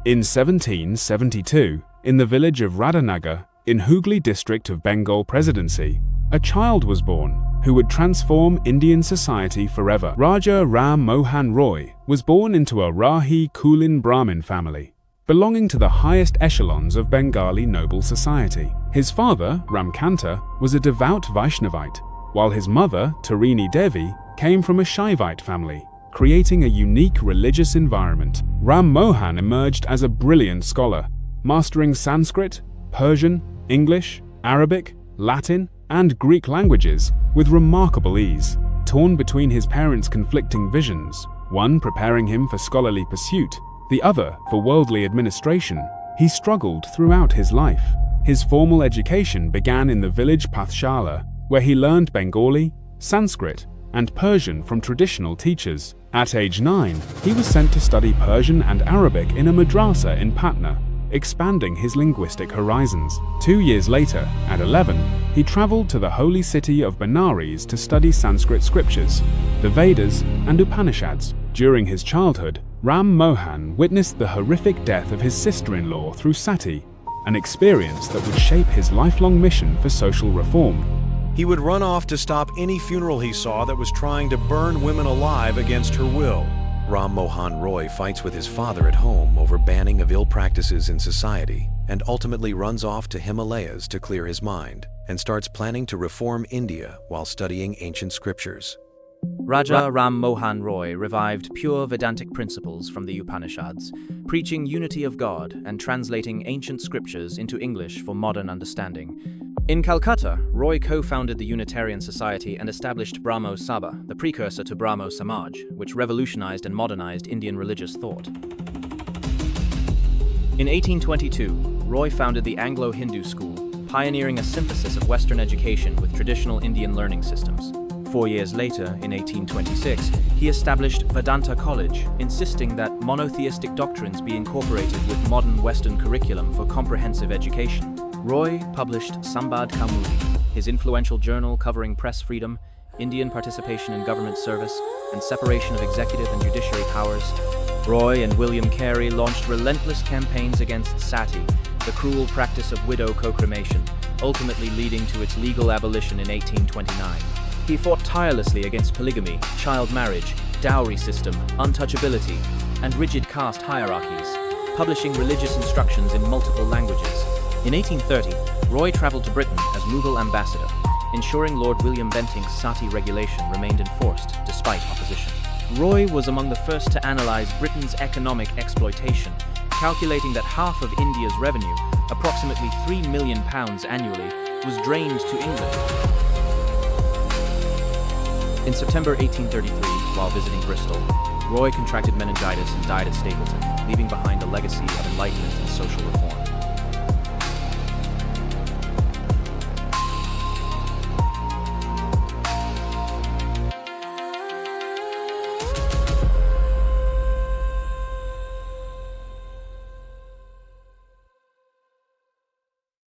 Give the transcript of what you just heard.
In 1772, in the village of Radhanagar, in Hooghly district of Bengal Presidency, a child was born who would transform Indian society forever. Raja Ram Mohan Roy was born into a Rahi Kulin Brahmin family, belonging to the highest echelons of Bengali noble society. His father, Ramkanta, was a devout Vaishnavite, while his mother, Tarini Devi, came from a Shaivite family, creating a unique religious environment. Ram Mohan emerged as a brilliant scholar, mastering Sanskrit, Persian, English, Arabic, Latin, and Greek languages with remarkable ease. Torn between his parents' conflicting visions, one preparing him for scholarly pursuit, the other for worldly administration, he struggled throughout his life. His formal education began in the village Pathshala, where he learned Bengali, Sanskrit, and Persian from traditional teachers. At age 9, he was sent to study Persian and Arabic in a madrasa in Patna, expanding his linguistic horizons. 2 years later, at 11, he traveled to the holy city of Benares to study Sanskrit scriptures, the Vedas, and Upanishads. During his childhood, Ram Mohan witnessed the horrific death of his sister-in-law through sati, an experience that would shape his lifelong mission for social reform. He would run off to stop any funeral he saw that was trying to burn women alive against her will. Ram Mohan Roy fights with his father at home over banning of ill practices in society and ultimately runs off to Himalayas to clear his mind and starts planning to reform India while studying ancient scriptures. Raja Ram Mohan Roy revived pure Vedantic principles from the Upanishads, preaching unity of God and translating ancient scriptures into English for modern understanding. In Calcutta, Roy co-founded the Unitarian Society and established Brahmo Sabha, the precursor to Brahmo Samaj, which revolutionized and modernized Indian religious thought. In 1822, Roy founded the Anglo-Hindu School, pioneering a synthesis of Western education with traditional Indian learning systems. 4 years later, in 1826, he established Vedanta College, insisting that monotheistic doctrines be incorporated with modern Western curriculum for comprehensive education. Roy published Sambad Kaumudi, his influential journal covering press freedom, Indian participation in government service, and separation of executive and judiciary powers. Roy and William Carey launched relentless campaigns against sati, the cruel practice of widow co-cremation, ultimately leading to its legal abolition in 1829. He fought tirelessly against polygamy, child marriage, dowry system, untouchability, and rigid caste hierarchies, publishing religious instructions in multiple languages. In 1830, Roy traveled to Britain as Mughal ambassador, ensuring Lord William Bentinck's sati regulation remained enforced despite opposition. Roy was among the first to analyze Britain's economic exploitation, calculating that half of India's revenue, approximately £3 million annually, was drained to England. In September 1833, while visiting Bristol, Roy contracted meningitis and died at Stapleton, leaving behind a legacy of enlightenment and social reform.